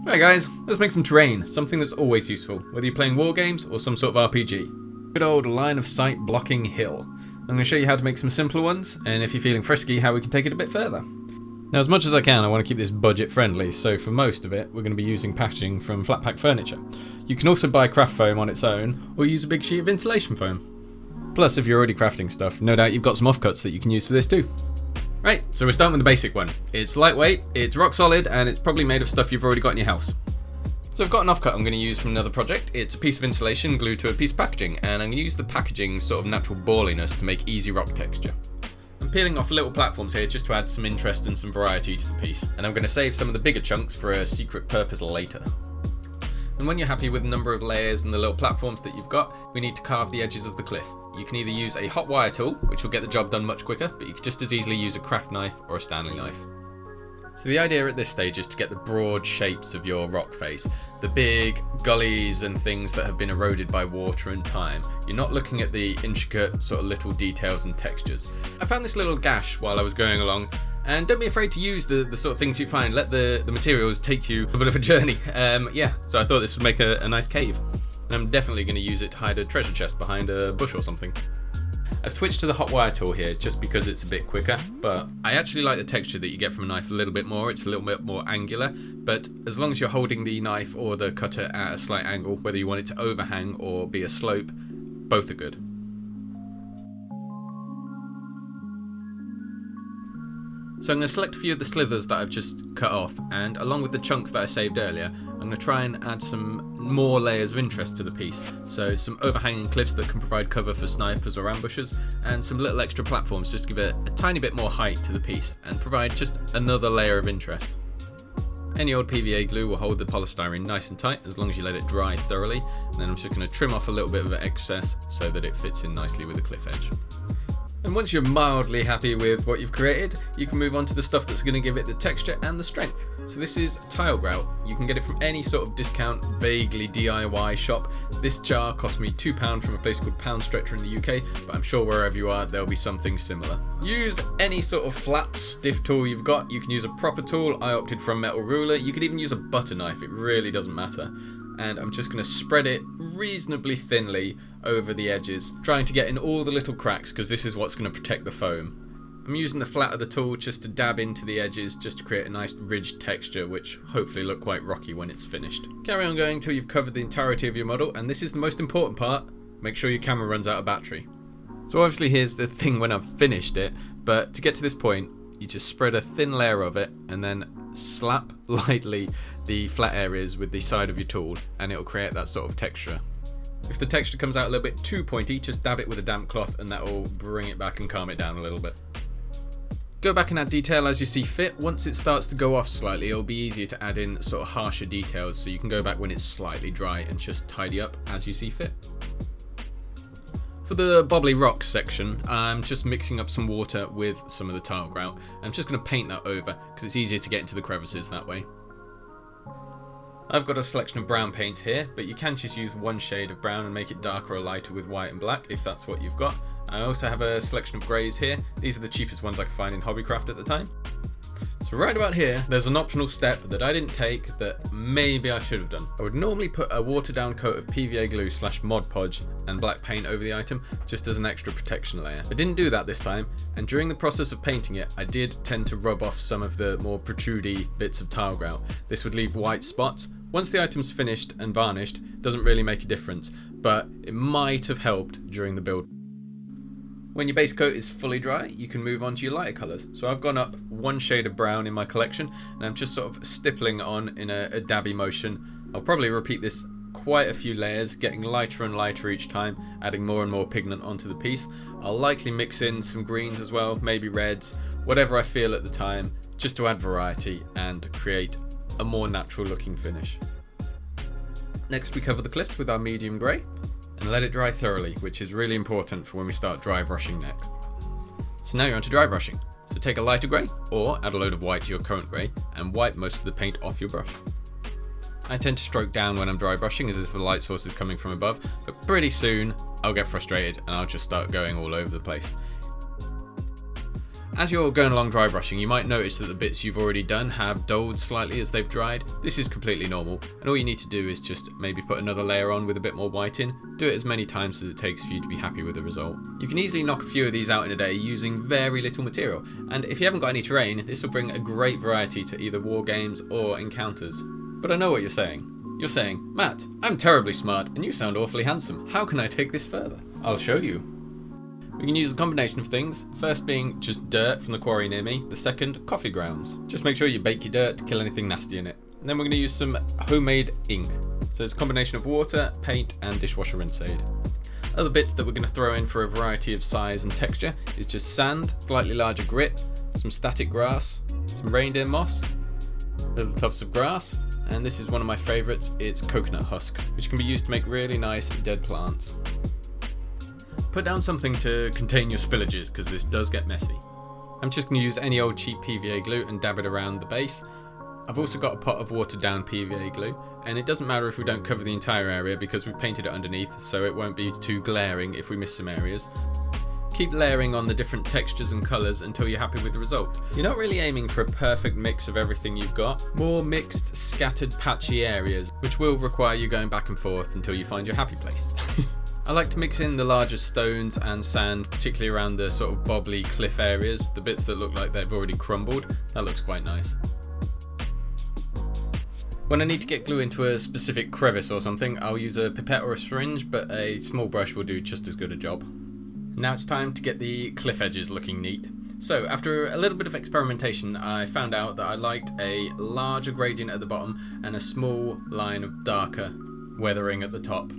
Right guys, let's make some terrain, something that's always useful, whether you're playing Wargames or some sort of RPG. Good old line of sight blocking hill. I'm going to show you how to make some simpler ones, and if you're feeling frisky, how we can take it a bit further. Now as much as I can, I want to keep this budget friendly, so for most of it, we're going to be using packaging from flat pack furniture. You can also buy craft foam on its own, or use a big sheet of insulation foam. Plus, if you're already crafting stuff, no doubt you've got some offcuts that you can use for this too. Right, so we're starting with the basic one. It's lightweight, it's rock solid, and it's probably made of stuff you've already got in your house. So I've got an offcut I'm going to use from another project. It's a piece of insulation glued to a piece of packaging, and I'm going to use the packaging's sort of natural balliness to make easy rock texture. I'm peeling off little platforms here just to add some interest and some variety to the piece, and I'm going to save some of the bigger chunks for a secret purpose later. And when you're happy with the number of layers and the little platforms that you've got, we need to carve the edges of the cliff. You can either use a hot wire tool, which will get the job done much quicker, but you could just as easily use a craft knife or a Stanley knife. So the idea at this stage is to get the broad shapes of your rock face, the big gullies and things that have been eroded by water and time. You're not looking at the intricate sort of little details and textures. I found this little gash while I was going along, and don't be afraid to use the sort of things you find. Let the materials take you a bit of a journey. So I thought this would make a nice cave. And I'm definitely going to use it to hide a treasure chest behind a bush or something. I've switched to the hot wire tool here just because it's a bit quicker, but I actually like the texture that you get from a knife a little bit more. It's a little bit more angular, but as long as you're holding the knife or the cutter at a slight angle, whether you want it to overhang or be a slope, both are good. So I'm going to select a few of the slithers that I've just cut off, and along with the chunks that I saved earlier, I'm going to try and add some more layers of interest to the piece. So some overhanging cliffs that can provide cover for snipers or ambushers, and some little extra platforms just to give it a tiny bit more height to the piece and provide just another layer of interest. Any old PVA glue will hold the polystyrene nice and tight as long as you let it dry thoroughly, and then I'm just going to trim off a little bit of excess so that it fits in nicely with the cliff edge. And once you're mildly happy with what you've created, you can move on to the stuff that's going to give it the texture and the strength. So this is tile grout. You can get it from any sort of discount, vaguely DIY shop. This jar cost me £2 from a place called Pound Stretcher in the UK, but I'm sure wherever you are, there'll be something similar. Use any sort of flat, stiff tool you've got. You can use a proper tool. I opted for a metal ruler. You could even use a butter knife. It really doesn't matter. And I'm just going to spread it reasonably thinly over the edges, trying to get in all the little cracks because this is what's going to protect the foam. I'm using the flat of the tool just to dab into the edges just to create a nice ridged texture which hopefully look quite rocky when it's finished. Carry on going until you've covered the entirety of your model, and this is the most important part, make sure your camera runs out of battery. So obviously here's the thing when I've finished it, but to get to this point you just spread a thin layer of it and then slap lightly the flat areas with the side of your tool and it'll create that sort of texture. If the texture comes out a little bit too pointy, just dab it with a damp cloth and that will bring it back and calm it down a little bit. Go back and add detail as you see fit. Once it starts to go off slightly, it'll be easier to add in sort of harsher details, so you can go back when it's slightly dry and just tidy up as you see fit. For the bobbly rocks section, I'm just mixing up some water with some of the tile grout. I'm just going to paint that over because it's easier to get into the crevices that way. I've got a selection of brown paints here, but you can just use one shade of brown and make it darker or lighter with white and black if that's what you've got. I also have a selection of greys here. These are the cheapest ones I could find in Hobbycraft at the time. So right about here, there's an optional step that I didn't take that maybe I should have done. I would normally put a watered down coat of PVA glue / Mod Podge and black paint over the item just as an extra protection layer. I didn't do that this time, and during the process of painting it, I did tend to rub off some of the more protrudy bits of tile grout. This would leave white spots. Once the item's finished and varnished, it doesn't really make a difference, but it might have helped during the build. When your base coat is fully dry, you can move on to your lighter colours. So I've gone up one shade of brown in my collection, and I'm just sort of stippling on in a dabby motion. I'll probably repeat this quite a few layers, getting lighter and lighter each time, adding more and more pigment onto the piece. I'll likely mix in some greens as well, maybe reds, whatever I feel at the time, just to add variety and create a more natural looking finish. Next we cover the cliffs with our medium grey and let it dry thoroughly, which is really important for when we start dry brushing next. So now you're on to dry brushing. So take a lighter grey, or add a load of white to your current grey, and wipe most of the paint off your brush. I tend to stroke down when I'm dry brushing as if the light source is coming from above, but pretty soon I'll get frustrated and I'll just start going all over the place. As you're going along dry brushing, you might notice that the bits you've already done have dulled slightly as they've dried. This is completely normal, and all you need to do is just maybe put another layer on with a bit more white in. Do it as many times as it takes for you to be happy with the result. You can easily knock a few of these out in a day using very little material, and if you haven't got any terrain, this will bring a great variety to either Wargames or encounters. But I know what you're saying. You're saying, Matt, I'm terribly smart, and you sound awfully handsome. How can I take this further? I'll show you. We can use a combination of things, first being just dirt from the quarry near me, the second, coffee grounds. Just make sure you bake your dirt to kill anything nasty in it. And then we're going to use some homemade ink. So it's a combination of water, paint and dishwasher rinse aid. Other bits that we're going to throw in for a variety of size and texture is just sand, slightly larger grit, some static grass, some reindeer moss, little tufts of grass, and this is one of my favourites, it's coconut husk, which can be used to make really nice dead plants. Put down something to contain your spillages, because this does get messy. I'm just going to use any old cheap PVA glue and dab it around the base. I've also got a pot of watered down PVA glue, and it doesn't matter if we don't cover the entire area because we've painted it underneath, so it won't be too glaring if we miss some areas. Keep layering on the different textures and colours until you're happy with the result. You're not really aiming for a perfect mix of everything you've got, more mixed, scattered, patchy areas, which will require you going back and forth until you find your happy place. I like to mix in the larger stones and sand, particularly around the sort of bobbly cliff areas, the bits that look like they've already crumbled. That looks quite nice. When I need to get glue into a specific crevice or something, I'll use a pipette or a syringe, but a small brush will do just as good a job. Now it's time to get the cliff edges looking neat. So after a little bit of experimentation, I found out that I liked a larger gradient at the bottom and a small line of darker weathering at the top.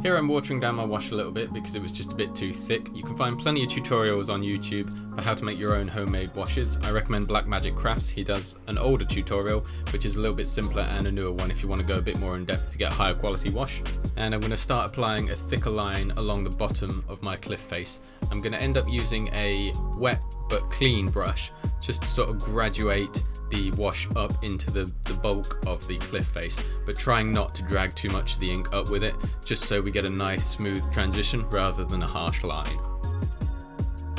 Here I'm watering down my wash a little bit because it was just a bit too thick. You can find plenty of tutorials on YouTube for how to make your own homemade washes. I recommend Black Magic Crafts. He does an older tutorial which is a little bit simpler, and a newer one if you want to go a bit more in depth to get a higher quality wash. And I'm going to start applying a thicker line along the bottom of my cliff face. I'm going to end up using a wet but clean brush just to sort of graduate the wash up into the bulk of the cliff face, but trying not to drag too much of the ink up with it, just so we get a nice smooth transition rather than a harsh line.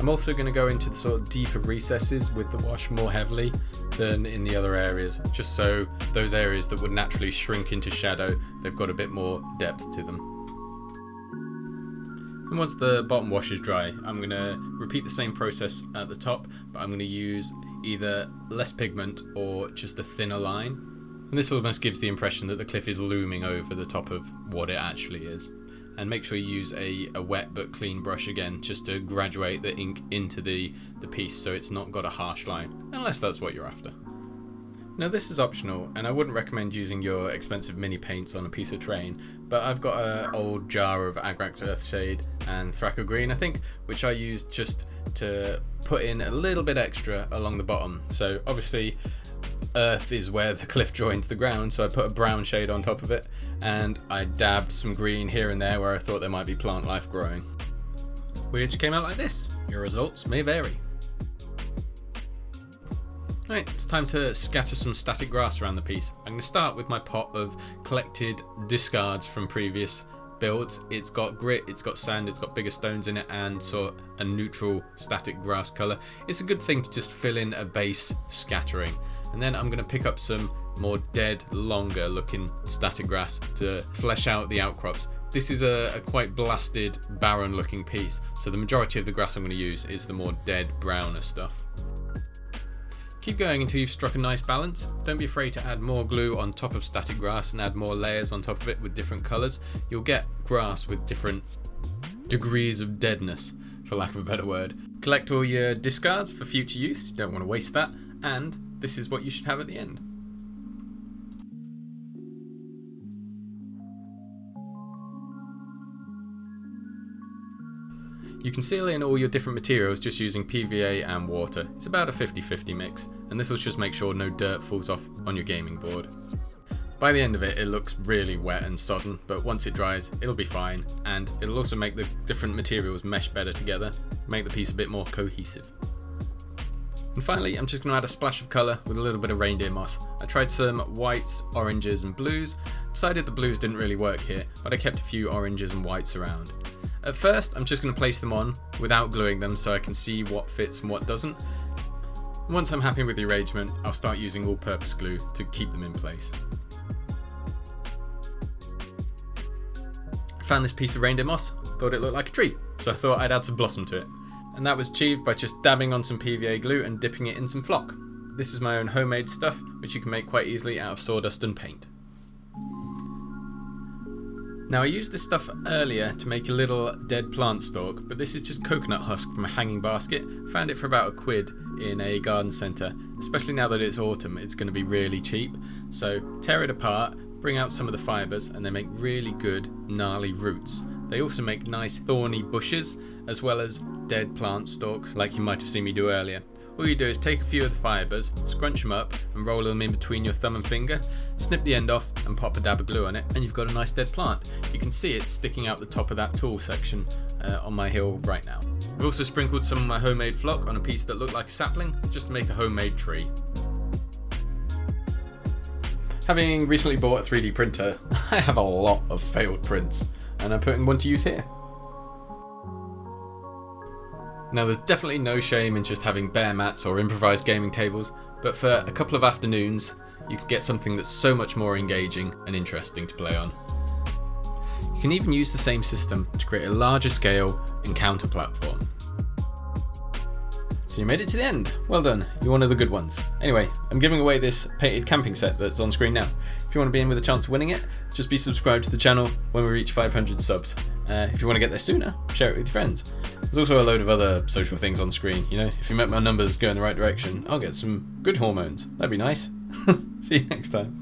I'm also going to go into the sort of deeper recesses with the wash more heavily than in the other areas, just so those areas that would naturally shrink into shadow, they've got a bit more depth to them. And once the bottom wash is dry, I'm going to repeat the same process at the top, but I'm going to use either less pigment or just a thinner line. And this almost gives the impression that the cliff is looming over the top of what it actually is. And make sure you use a wet but clean brush again, just to graduate the ink into the piece so it's not got a harsh line, unless that's what you're after. Now this is optional, and I wouldn't recommend using your expensive mini paints on a piece of terrain, but I've got an old jar of Agrax Earthshade and Thraka Green, I think, which I used just to put in a little bit extra along the bottom. So obviously earth is where the cliff joins the ground, so I put a brown shade on top of it, and I dabbed some green here and there where I thought there might be plant life growing. Which came out like this. Your results may vary. Right, it's time to scatter some static grass around the piece. I'm going to start with my pot of collected discards from previous builds. It's got grit, it's got sand, it's got bigger stones in it, and sort of a neutral static grass colour. It's a good thing to just fill in a base scattering. And then I'm going to pick up some more dead, longer looking static grass to flesh out the outcrops. This is a quite blasted, barren looking piece, so the majority of the grass I'm going to use is the more dead, browner stuff. Keep going until you've struck a nice balance. Don't be afraid to add more glue on top of static grass and add more layers on top of it with different colours. You'll get grass with different degrees of deadness, for lack of a better word. Collect all your discards for future use, you don't want to waste that, and this is what you should have at the end. You can seal in all your different materials just using PVA and water. It's about a 50-50 mix, and this will just make sure no dirt falls off on your gaming board. By the end of it, it looks really wet and sodden, but once it dries, it'll be fine, and it'll also make the different materials mesh better together, make the piece a bit more cohesive. And finally, I'm just going to add a splash of colour with a little bit of reindeer moss. I tried some whites, oranges and blues. Decided the blues didn't really work here, but I kept a few oranges and whites around. At first, I'm just going to place them on without gluing them so I can see what fits and what doesn't. And once I'm happy with the arrangement, I'll start using all-purpose glue to keep them in place. I found this piece of reindeer moss, thought it looked like a tree, so I thought I'd add some blossom to it. And that was achieved by just dabbing on some PVA glue and dipping it in some flock. This is my own homemade stuff, which you can make quite easily out of sawdust and paint. Now I used this stuff earlier to make a little dead plant stalk, but this is just coconut husk from a hanging basket. Found it for about £1 in a garden centre. Especially now that it's autumn, it's going to be really cheap. So tear it apart, bring out some of the fibres, and they make really good gnarly roots. They also make nice thorny bushes, as well as dead plant stalks, like you might have seen me do earlier. All you do is take a few of the fibres, scrunch them up and roll them in between your thumb and finger, snip the end off and pop a dab of glue on it, and you've got a nice dead plant. You can see it sticking out the top of that tool section on my hill right now. I've also sprinkled some of my homemade flock on a piece that looked like a sapling, just to make a homemade tree. Having recently bought a 3D printer, I have a lot of failed prints, and I'm putting one to use here. Now there's definitely no shame in just having bare mats or improvised gaming tables, but for a couple of afternoons you can get something that's so much more engaging and interesting to play on. You can even use the same system to create a larger scale encounter platform. So you made it to the end. Well done, you're one of the good ones. Anyway, I'm giving away this painted camping set that's on screen now. If you want to be in with a chance of winning it, just be subscribed to the channel when we reach 500 subs. If you want to get there sooner, share it with your friends. There's also a load of other social things on screen. You know, if you make my numbers go in the right direction, I'll get some good hormones. That'd be nice. See you next time.